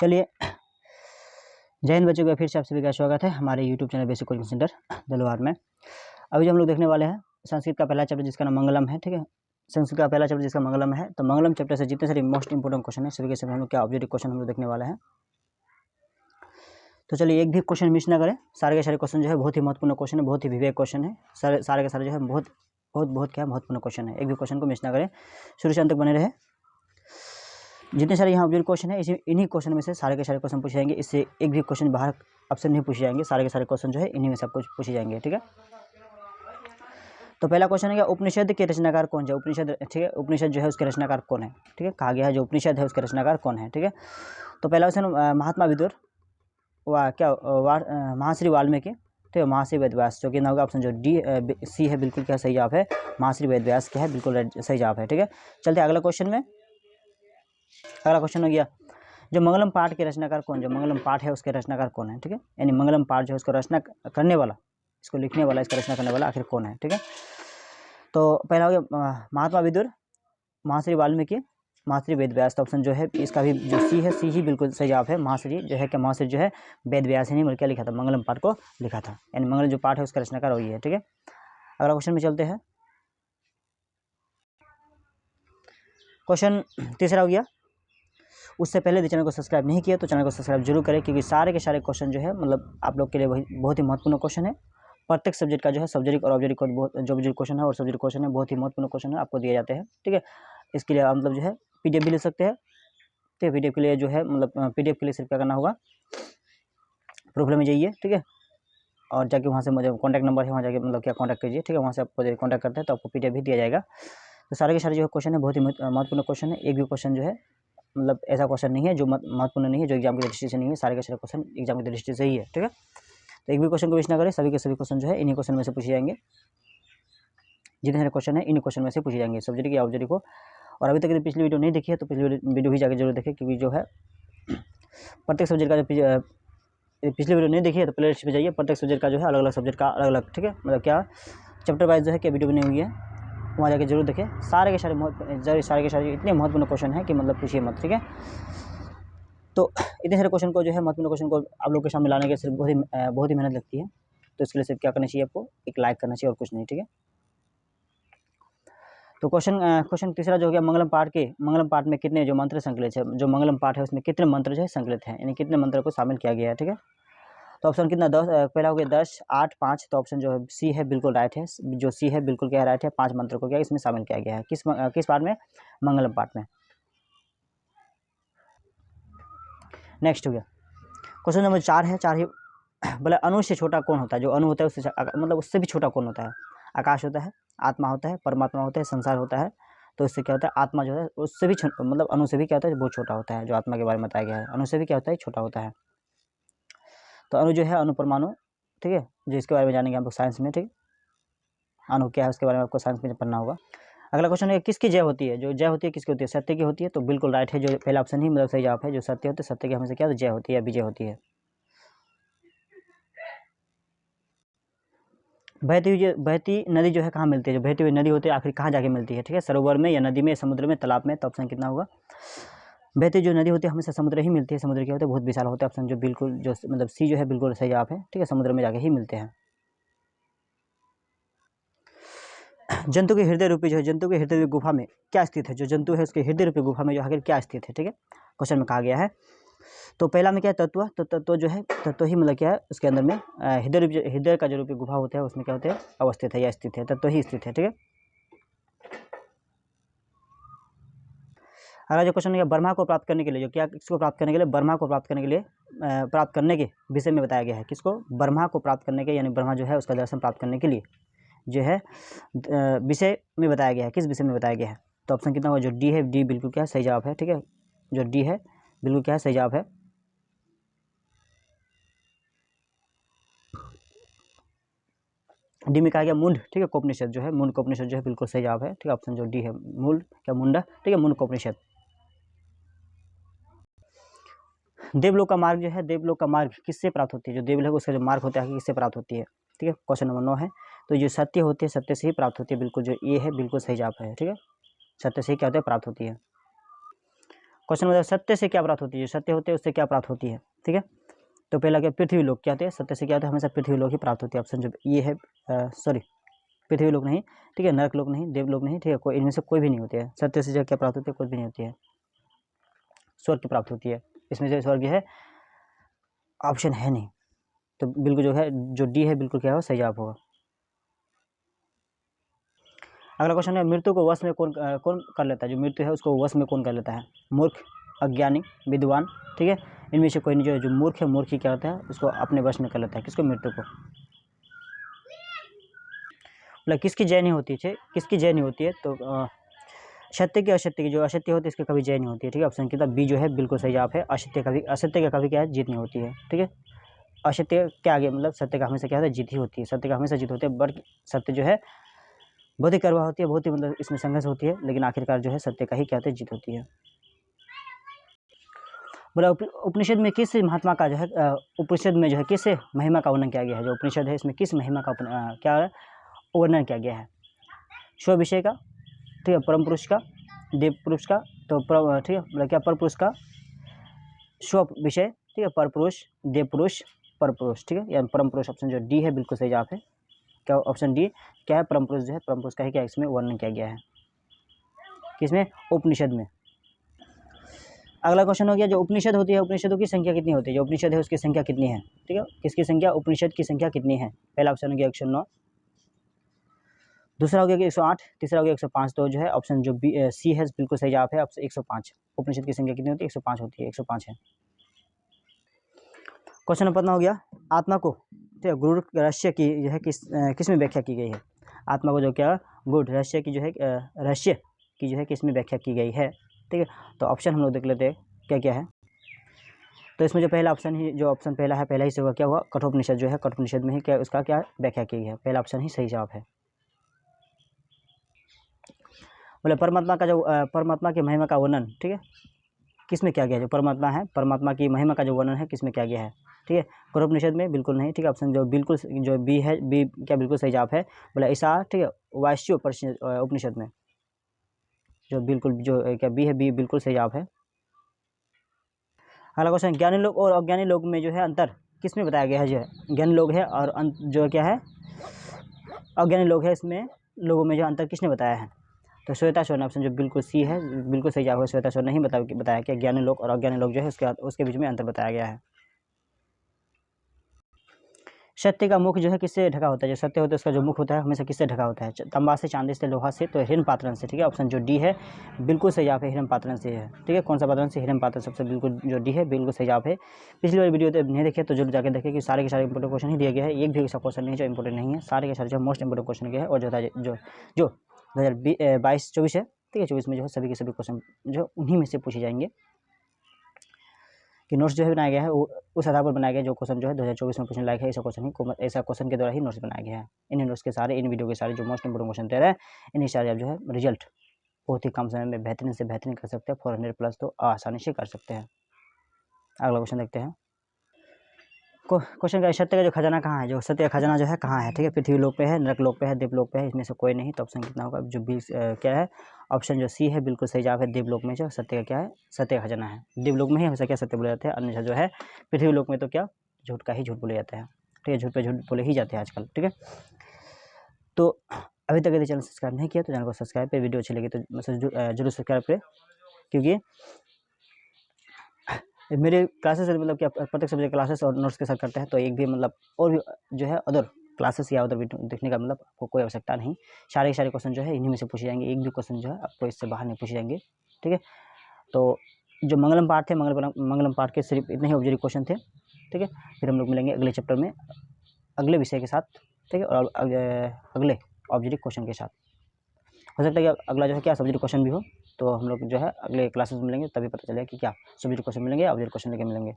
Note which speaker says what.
Speaker 1: चलिए, जय हिंद बच्चों का फिर से आप सभी का स्वागत है हमारे YouTube channel basic coaching centre दलवार में। अभी जो हम लोग देखने वाले हैं संस्कृत का पहला चैप्टर जिसका नाम मंगलम है। ठीक है, संस्कृत का पहला चैप्टर जिसका मंगलम है। तो मंगलम चैप्टर से जितने सारे मोस्ट इंपोर्टेंट क्वेश्चन है सभी के सभी हम लोग क्या ऑब्जेक्टिव क्वेश्चन हम लोग देखने वाले हैं। तो चलिए, एक भी क्वेश्चन मिस ना करें। सारे के सारे क्वेश्चन जो है बहुत ही महत्वपूर्ण क्वेश्चन है, बहुत ही विवेक क्वेश्चन है। सारे के सारे जो है बहुत क्या महत्वपूर्ण क्वेश्चन है। एक भी क्वेश्चन को मिस ना करें, शुरू से अंत तक बने रहे। जितने सारे यहाँ ऑब्जेक्टिव क्वेश्चन है इन्हीं क्वेश्चन में से सारे के सारे क्वेश्चन पूछे जाएंगे। इससे एक भी क्वेश्चन बाहर ऑप्शन नहीं पूछे जाएंगे। सारे के सारे क्वेश्चन जो है इन्हीं में सब कुछ पूछे जाएंगे। ठीक है, तो पहला क्वेश्चन है क्या उपनिषद के रचनाकार कौन है। उपनिषद, ठीक है, उपनिषद जो है उसके रचनाकार कौन है। ठीक है, कहा गया है जो उपनिषद है उसके रचनाकार कौन है। ठीक है, तो पहला क्वेश्चन महात्मा विदुर महर्षि वाल्मीकि। ठीक है, महर्षि वेदव्यास, जो कि ना होगा ऑप्शन जो डी सी है बिल्कुल क्या सही जवाब है। महर्षि वेदव्यास क्या है बिल्कुल सही जवाब है। ठीक है, चलते अगला क्वेश्चन में। अगला क्वेश्चन हो गया जो मंगलम पाठ के रचनाकार कौन, जो मंगलम पाठ है उसके रचनाकार कौन है। ठीक है, यानी मंगलम पाठ जो है उसको रचना करने वाला, इसको लिखने वाला, इसका रचना करने वाला आखिर कौन है। ठीक है, तो पहला हो गया महात्मा विदुर, महर्षि वाल्मीकि, महर्षि वेदव्यास। तो ऑप्शन जो है इसका भी जो सी है, सी ही बिल्कुल सही जवाब है। महर्षि जो है क्या, महर्षि जो है वेदव्यास ही नहीं बल्कि क्या लिखा था, मंगलम पाठ को लिखा था। यानी मंगल जो पाठ है उसका रचनाकार वही है। ठीक है, अगला क्वेश्चन में चलते हैं। क्वेश्चन तीसरा हो गया, उससे पहले यदि चैनल को सब्सक्राइब नहीं किया तो चैनल को सब्सक्राइब जरूर करें, क्योंकि सारे के सारे क्वेश्चन जो है मतलब आप लोग के लिए बहुत ही महत्वपूर्ण क्वेश्चन है। प्रत्येक सब्जेक्ट का जो है सब्जेक्ट और ऑब्जेक्ट को जो भी क्वेश्चन है और सब्जेक्ट क्वेश्चन है बहुत ही महत्वपूर्ण क्वेश्चन है आपको दिए जाते हैं। ठीक है, इसके लिए आप मतलब जो है PDF भी ले सकते हैं। ठीक है, PDF के लिए जो है मतलब PDF के लिए सिर्फ क्या करना होगा, प्रोफाइल में जाइए। ठीक है, और जाके वहाँ से मुझे कॉन्टैक्ट नंबर है, वहाँ जाके मतलब क्या कॉन्टैक्ट कीजिए। ठीक है, वहाँ से आपको कॉन्टैक्ट करते हैं तो आपको PDF भी दिया जाएगा। तो सारे के सारे जो क्वेश्चन है बहुत ही महत्वपूर्ण क्वेश्चन है। एक भी क्वेश्चन जो है मतलब ऐसा क्वेश्चन नहीं है जो महत्वपूर्ण नहीं है, जो एग्जाम की दृष्टि से नहीं है। सारे के सारे क्वेश्चन एग्जाम की दृष्टि से ही है। ठीक है, तो एक भी क्वेश्चन को मिस ना करें, सभी के सभी क्वेश्चन जो है इन्हीं क्वेश्चन में से पूछे जाएंगे। जितने सारे क्वेश्चन है इन क्वेश्चन में से पूछे जाएंगे, सब्जेक्ट या ऑब्जेक्ट को। और अभी तक यदि पिछली वीडियो नहीं देखी है तो पिछली वीडियो भी जाकर जरूर देखें, क्योंकि जो है प्रत्येक सब्जेक्ट का जो पिछली वीडियो नहीं देखी है तो प्ले लिस्ट पे जाइए। प्रत्येक सब्जेक्ट का जो है अलग अलग सब्जेक्ट का अलग अलग, ठीक है, मतलब क्या चैप्टर वाइज जो है क्या वीडियो बनी हुई है, वहाँ जाके जरूर देखें। सारे के सारे इतने महत्वपूर्ण क्वेश्चन है कि मतलब पूछिए मत। ठीक है, तो इतने सारे क्वेश्चन को जो है महत्वपूर्ण क्वेश्चन को आप लोग के सामने लाने के सिर्फ बहुत ही मेहनत लगती है। तो इसके लिए सिर्फ क्या करना चाहिए, आपको एक लाइक करना चाहिए और कुछ नहीं। ठीक है, तो क्वेश्चन तीसरा जो हो गया मंगलम पाठ में कितने जो मंत्र संकलित है, जो मंगलम पाठ है उसमें कितने मंत्र जो है संकलित है, यानी कितने मंत्र को शामिल किया गया है। ठीक है, तो ऑप्शन कितना 10, पहला हो गया 10, 8, 5। तो ऑप्शन जो है सी है बिल्कुल राइट है, जो सी है बिल्कुल क्या राइट है। 5 मंत्र को क्या इसमें शामिल किया गया है। किस पाठ में, मंगलम पाठ में। नेक्स्ट हो गया क्वेश्चन नंबर 4 है। 4 ही बोला अणु से छोटा कौन होता है, जो अणु होता है उससे मतलब उससे भी छोटा कौन होता है। आकाश होता है, आत्मा होता है, परमात्मा होता है, संसार होता है। तो इससे क्या होता है, आत्मा जो है उससे भी मतलब अणु से भी क्या होता है बहुत छोटा होता है। जो आत्मा के बारे में बताया गया है अणु से भी क्या होता है छोटा होता है। तो अणु जो है अणु परमाणु, ठीक है, जो इसके बारे में जानेंगे हम लोग साइंस में। ठीक, अणु क्या है उसके बारे में आपको साइंस में पढ़ना होगा। अगला क्वेश्चन है किसकी जय होती है, जो जय होती है किसकी होती है, सत्य की होती है। तो बिल्कुल राइट है, जो पहला ऑप्शन ही मतलब सही जवाब है। जो सत्य होते हैं, सत्य की हमेशा क्या जय होती है या विजय होती है। बहती नदी जो है कहाँ मिलती है, जो बहती हुई नदी होती है आखिर कहाँ जाके मिलती है। ठीक है, सरोवर में या नदी में, समुद्र में, तालाब में। तो ऑप्शन कितना होगा, बहती जो नदी होती है हमेशा समुद्र ही मिलती है। समुद्र क्या होता है बहुत विशाल होता है। ऑप्शन जो बिल्कुल जो मतलब सी जो है बिल्कुल सही जवाब है। ठीक है, समुद्र में जाके ही मिलते हैं। जंतु के हृदय रूपी जो है, जंतु के हृदय रूपी गुफा में क्या स्थित है, जो जंतु है उसके हृदय रूपी गुफा में जो आखिर क्या स्थित है। ठीक है, क्वेश्चन में कहा गया है। तो पहला में क्या है तत्व, तो तत्व जो है तत्व ही मतलब क्या है उसके अंदर में हृदय का जो रूपी गुफा होता है उसमें क्या होते हैं अवस्थित है या स्थित है, तत्व ही स्थित है। ठीक है, अगला जो क्वेश्चन है ब्रह्मा को प्राप्त करने के लिए, जो क्या किसको प्राप्त करने के लिए, ब्रह्मा को प्राप्त करने के लिए प्राप्त करने के विषय में बताया गया है। किसको, ब्रह्मा को प्राप्त करने के, यानी ब्रह्मा जो है उसका दर्शन प्राप्त करने के लिए जो है विषय में बताया गया है। किस विषय में बताया गया है। तो ऑप्शन कितना होगा, जो डी है, डी बिल्कुल क्या है सही जवाब है। ठीक है, जो डी है बिल्कुल क्या है सही जवाब है। डी में कहा गया मुंड। ठीक है, कोपनिषद जो है मुंड कोपनिषद जो है बिल्कुल सही जवाब है। ठीक है, ऑप्शन जो डी है मूल क्या मुंडा। ठीक है, मुंड कोपनिषद। देवलोक का मार्ग जो है, देवलोक का मार्ग किससे प्राप्त होती है, जो देवलोक उसका जो मार्ग होता है किससे प्राप्त होती है। ठीक है, क्वेश्चन नंबर 9 है। तो जो सत्य होती है सत्य से ही प्राप्त होती है, बिल्कुल जो ये है बिल्कुल सही जवाब है। ठीक है, सत्य से ही क्या होता है प्राप्त होती है। क्वेश्चन मतलब सत्य से क्या प्राप्त होती है, जो सत्य होते हैं उससे क्या प्राप्त होती है, ठीक है। तो पहला क्या, पृथ्वी लोक क्या होते हैं, सत्य से क्या होता है, हमेशा पृथ्वी लोक ही प्राप्त होती है। ऑप्शन जो ये है, सॉरी पृथ्वी लोक नहीं, ठीक है, नरक लोक नहीं, देवलोक नहीं, ठीक है, कोई इनमें से कोई भी नहीं होती है। सत्य से जो क्या प्राप्त होती है, कोई भी नहीं होती है। स्वर्ग की प्राप्त होती है, इसमें से स्वर्ग है ऑप्शन है नहीं, तो बिल्कुल जो है जो डी है बिल्कुल क्या हो, सही जवाब होगा। अगला क्वेश्चन है, मृत्यु को वश में कौन कौन कर लेता है, जो मृत्यु है उसको वश में कौन कर लेता है, मूर्ख, अज्ञानी, विद्वान, ठीक है, इनमें से कोई नहीं। जो मूर्ख है, मूर्ख ही क्या होता है, उसको अपने वश में कर लेता है, किसको, मृत्यु को। मतलब किसकी जय नहीं होती है, किसकी जय नहीं होती है, तो सत्य की, असत्य की, जो असत्य होती है इसकी कभी जय नहीं होती है, ठीक है। ऑप्शन कितना बी जो है बिल्कुल सही जवाब है। असत्य का कभी क्या है, जीत नहीं होती है, ठीक है। असत्य के आगे मतलब सत्य का हमेशा क्या होता है, जीत ही होती है। सत्य का हमेशा जीत होती है, बट सत्य जो है बहुत ही कड़वा होती है, बहुत ही मतलब इसमें संघर्ष होती है, लेकिन आखिरकार जो है सत्य का ही क्या होता है, जीत होती है। बोला उपनिषद में किस महात्मा का जो है, उपनिषद में जो है किस महिमा का वर्णन किया गया है, जो उपनिषद है इसमें किस महिमा का क्या वर्णन किया गया है, स्व विषय का, ठीक है, परम पुरुष का, देव पुरुष का, तो ठीक है, मतलब क्या, पर पुरुष का, स्व विषय, ठीक है, पर पुरुष, देव पुरुष, पर पुरुष, ठीक है, या परम पुरुष। ऑप्शन जो डी है बिल्कुल सही जवाब है। क्या ऑप्शन डी क्या है, परम पुरुष जो है, परम पुरुष का ही क्या इसमें वर्णन किया गया है, किसमें, उपनिषद में। अगला क्वेश्चन हो गया, जो उपनिषद होती है उपनिषदों की संख्या कितनी होती है, जो उपनिषद है उसकी संख्या कितनी है, ठीक है, किसकी संख्या, उपनिषद की संख्या कितनी है। पहला ऑप्शन हो गया 109, दूसरा हो गया कि 108, तीसरा हो गया 105। तो जो है ऑप्शन जो बी सी है बिल्कुल सही जवाब है, ऑप्शन 105। उपनिषद की संख्या कितनी होती है, 105 होती है, 105 है। क्वेश्चन नंबर 15 हो गया, आत्मा को, ठीक है, गूढ़ रहस्य की जो है किस में व्याख्या की गई है। आत्मा को जो क्या गूढ़ रहस्य की जो है रहस्य की जो है किस में व्याख्या की गई है, ठीक है। तो ऑप्शन हम लोग देख लेते हैं क्या क्या है। तो इसमें जो पहला ऑप्शन ही, जो ऑप्शन पहला है, पहला ही से हुआ क्या हुआ, कठोपनिषद जो है, कठोपनिषद में ही क्या उसका क्या व्याख्या की गई है, पहला ऑप्शन ही सही जवाब है। बोले परमात्मा का जो परमात्मा की महिमा का वर्णन, ठीक है, किस में किया गया है, जो परमात्मा है, परमात्मा की महिमा का जो वर्णन है किस में किया गया है, ठीक है, कठोपनिषद में बिल्कुल नहीं, ठीक है। ऑप्शन जो बिल्कुल जो बी है, बी क्या बिल्कुल सही जवाब है। बोला ऐसा, ठीक है, वाष्य उपनिषद में, जो बिल्कुल जो क्या बी है, बी बिल्कुल सही जवाब है। अगला क्वेश्चन, ज्ञानी लोग और अज्ञानी लोग में जो है अंतर किस में बताया गया है, जो है ज्ञानी लोग है और जो क्या है अज्ञानी लोग है, इसमें लोगों में जो अंतर किसने बताया है। तो श्वेताश्वर ऑप्शन जो बिल्कुल सी है बिल्कुल सही जवाब है। श्वेताश्वर नहीं बताया कि ज्ञानी लोग और अज्ञानी लोग जो है उसके बीच में अंतर बताया गया है। सत्य का मुख जो है किससे ढका होता है, जो सत्य होता है उसका जो मुख होता है हमेशा किससे ढका होता है, तांबा से, चांदी से, लोहा से, तो हिरण पात्रण से, ठीक है। ऑप्शन जो डी है बिल्कुल सही जवाब है, हिरण पात्रण से है, ठीक है। कौन सा पात्रण से, हिरण पात्रण, सबसे बिल्कुल जो डी है बिल्कुल सही जवाब है। पिछली वाली वीडियो तो नहीं देखे तो जरूर जाकर देखें कि सारे के सारे इंपोर्टेंट क्वेश्चन ही दिए गए हैं, एक भी ऐसा क्वेश्चन नहीं जो इंपोर्टेंट नहीं है, सारे के सारे जो मोस्ट इंपोर्टेंट क्वेश्चन के हैं। और जो 2022-24 है, ठीक है, 24 में जो है सभी के सभी क्वेश्चन जो उन्हीं में से पूछे जाएंगे। कि नोट्स जो है बनाया गया है वो उस आधार पर बनाया गया जो क्वेश्चन जो है 2024 में पूछने लायक है, ऐसा क्वेश्चन के द्वारा ही नोट्स बनाया गया है। इन नोट्स के सारे, इन वीडियो के सारे जो मोस्ट इंपोर्टेंट क्वेश्चन तैयार है, इन्हीं सारे आप जो है रिजल्ट बहुत ही कम समय में बेहतरीन से बेहतरीन कर सकते हैं। 400+ तो आसानी से कर सकते हैं। अगला क्वेश्चन देखते हैं। क्वेश्चन का, सत्य का जो खजाना कहाँ है, जो सत्य का खजाना जो है कहाँ है, ठीक है, पृथ्वी लोक पे है, नरक लोक पे है, देवलोक पे है, इसमें से कोई नहीं। तो ऑप्शन कितना होगा, जो बी क्या है, ऑप्शन जो सी है बिल्कुल सही जवाब है। देवलोक में जो सत्य का क्या है, सत्य का खजाना है, देवलोक में ही हमेशा क्या सत्य बोले जाते हैं, अन्यथा जो है पृथ्वी लोक में तो क्या झूठ का ही झूठ बोले जाता है, ठीक है, झूठ पे झूठ बोले ही जाते हैं आजकल, ठीक है। तो अभी तक यदि चैनल सब्सक्राइब नहीं किया तो चैनल को सब्सक्राइब पे, वीडियो अच्छी लगी तो जरूर सब्सक्राइब करें, क्योंकि मेरे क्लासेस मतलब क्या प्रत्येक सब्जेक्ट क्लासेस और नोट्स के साथ करते हैं, तो एक भी मतलब और भी जो है अदर क्लासेस या अदर वीडियो देखने का मतलब आपको कोई आवश्यकता नहीं। सारे क्वेश्चन जो है इन्हीं में से पूछे जाएंगे, एक भी क्वेश्चन जो है आपको इससे बाहर नहीं पूछे जाएंगे, ठीक है। तो जो मंगलम पाठ थे, मंगलम पाठ के सिर्फ इतने ही ऑब्जेक्टिव क्वेश्चन थे, ठीक है। फिर हम लोग मिलेंगे अगले चैप्टर में अगले विषय के साथ, ठीक है, और अगले ऑब्जेक्टिव क्वेश्चन के साथ। हो सकता है कि अगला जो है क्या सब्जेक्ट क्वेश्चन भी हो, तो हम लोग जो है अगले क्लासेस में मिलेंगे, तभी पता चलेगा कि क्या सब्जेक्ट क्वेश्चन मिलेंगे, ऑब्जेक्ट क्वेश्चन लेके मिलेंगे।